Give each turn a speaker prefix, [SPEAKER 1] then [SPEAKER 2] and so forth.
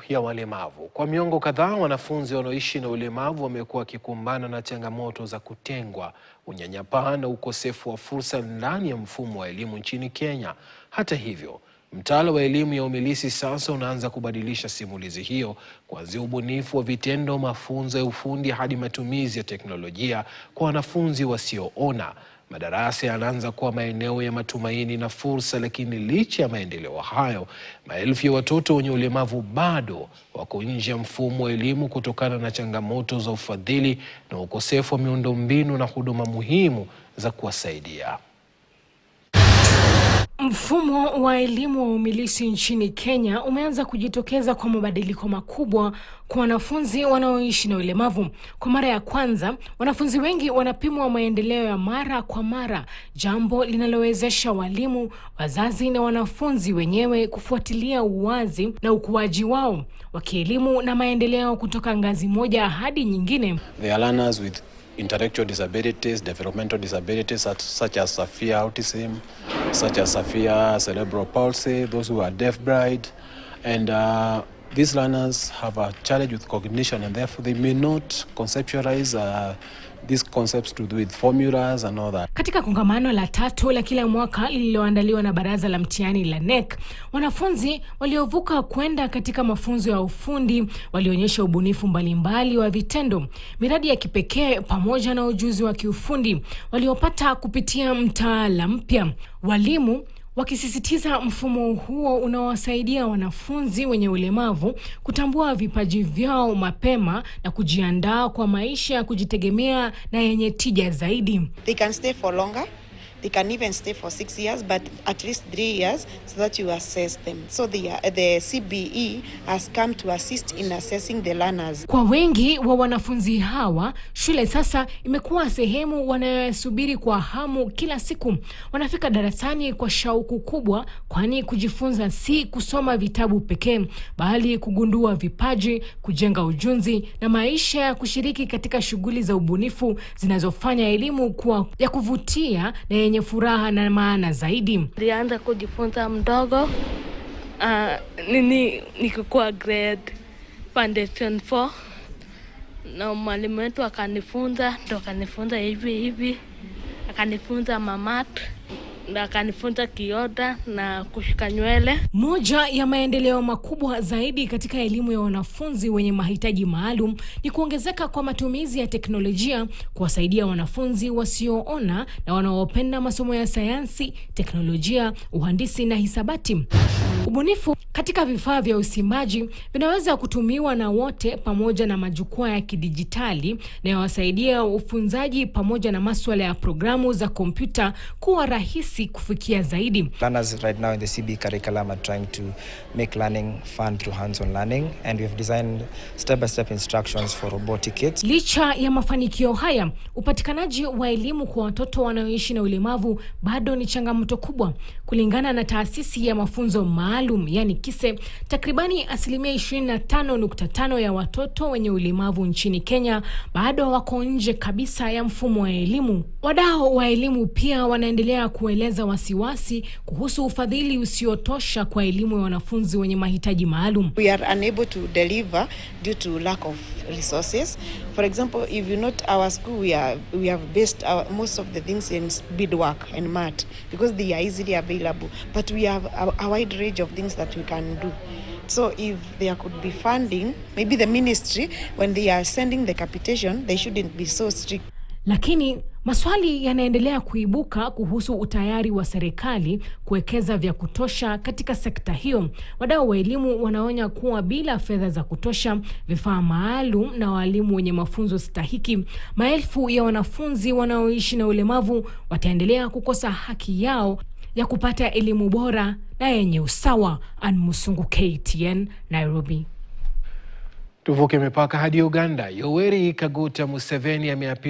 [SPEAKER 1] Ya walemavu. Kwa miongo kadhaa, wanafunzi wanaoishi na ulemavu wamekuwa wakikumbana na changamoto za kutengwa, unyanyapaa na ukosefu wa fursa ndani ya mfumo wa elimu nchini Kenya. Hata hivyo, mtaala wa elimu ya umilisi sasa unaanza kubadilisha simulizi hiyo, kuanzia ubunifu wa vitendo, mafunzo ya ufundi hadi matumizi ya teknolojia kwa wanafunzi wasioona. Madarasa yanaanza kuwa maeneo ya matumaini na fursa, lakini licha ya maendeleo hayo, maelfu ya watoto wenye ulemavu bado wako nje ya mfumo wa elimu kutokana na changamoto za ufadhili na ukosefu wa miundombinu na huduma muhimu za kuwasaidia.
[SPEAKER 2] Mfumo wa elimu wa umilisi nchini Kenya umeanza kujitokeza kwa mabadiliko makubwa kwa wanafunzi wanaoishi na ulemavu. Kwa mara ya kwanza, wanafunzi wengi wanapimwa maendeleo ya mara kwa mara, jambo linalowezesha walimu, wazazi na wanafunzi wenyewe kufuatilia uwazi na ukuaji wao wa kielimu na maendeleo kutoka ngazi moja hadi nyingine.
[SPEAKER 3] They are learners with intellectual disabilities, developmental disabilities such as severe autism, such as severe cerebral palsy, those who are deaf-blind, and these learners have a challenge with cognition, and therefore they may not conceptualize these concepts to do with formulas and all that.
[SPEAKER 2] Katika kongamano la tatu la kila mwaka lililoandaliwa na baraza la mtihani la NEC, wanafunzi waliovuka kwenda katika mafunzo ya ufundi walionyesha ubunifu mbalimbali wa vitendo, miradi ya kipekee pamoja na ujuzi wa kiufundi waliopata kupitia mtaala mpya. Walimu wakisisitiza mfumo huo unawasaidia wanafunzi wenye ulemavu kutambua vipaji vyao mapema na kujiandaa kwa maisha ya kujitegemea na yenye tija zaidi.
[SPEAKER 4] They can stay for longer. They can even stay for 6 years, but at least 3 years so that you assess them. So the CBE has come to assist in assessing the learners.
[SPEAKER 2] Kwa wengi wa wanafunzi hawa, shule sasa imekuwa sehemu wanayosubiri kwa hamu kila siku. Wanafika darasani kwa shauku kubwa, kwani kujifunza si kusoma vitabu pekee, bali kugundua vipaji, kujenga ujuzi na maisha ya kushiriki katika shughuli za ubunifu zinazofanya elimu kuwa ya kuvutia na yenye furaha na maana zaidi.
[SPEAKER 5] Nilianza kujifunza mdogo, nikikuwa grade foundation 4, na mwalimu wetu akanifunza, ndo akanifunza hivi, akanifunza mamat, na akanifunza kioda na kushika nywele.
[SPEAKER 2] Moja ya maendeleo makubwa zaidi katika elimu ya wanafunzi wenye mahitaji maalum ni kuongezeka kwa matumizi ya teknolojia kuwasaidia wanafunzi wasioona na wanaopenda masomo ya sayansi, teknolojia, uhandisi na hisabati. Ubunifu katika vifaa vya usimaji vinaweza kutumiwa na wote pamoja na majukwaa ya kidijitali na yawasaidia ufunzaji pamoja na masuala ya programu za kompyuta kuwa rahisi kufikia zaidi.
[SPEAKER 6] Learners right now in the CBE curriculum are trying to make learning fun through hands-on learning, and we've designed step-by-step instructions for robotic kits.
[SPEAKER 2] Licha ya mafanikio haya, upatikanaji wa elimu kwa watoto wanaoishi na ulemavu bado ni changamoto kubwa. Kulingana na taasisi ya mafunzo maalum yani KISE, takribani 25.5% ya watoto wenye ulemavu nchini Kenya bado wako nje kabisa ya mfumo wa elimu. Wadau wa elimu pia wanaendelea kueleza wasiwasi kuhusu ufadhili usiotosha kwa elimu ya wanafunzi wenye mahitaji maalum.
[SPEAKER 4] We are unable to deliver due to lack of resources. For example, if you note our school, we have based most of the things in beadwork and mat because they are easily available. But we have a wide range of things that we can do. So if there could be funding, maybe the ministry, when they are sending the capitation, they shouldn't be so strict.
[SPEAKER 2] Lakini maswali yanaendelea kuibuka kuhusu utayari wa serikali kuwekeza vya kutosha katika sekta hiyo. Wadau wa elimu wanaonya kuwa bila fedha za kutosha, vifaa maalum na walimu wenye mafunzo stahiki, maelfu ya wanafunzi wanaoishi na ulemavu wataendelea kukosa haki yao ya kupata elimu bora na yenye usawa. Ann Musungu, KTN, Nairobi.
[SPEAKER 1] Tuvuke mipaka hadi Uganda. Yoweri Kaguta Museveni ameapishwa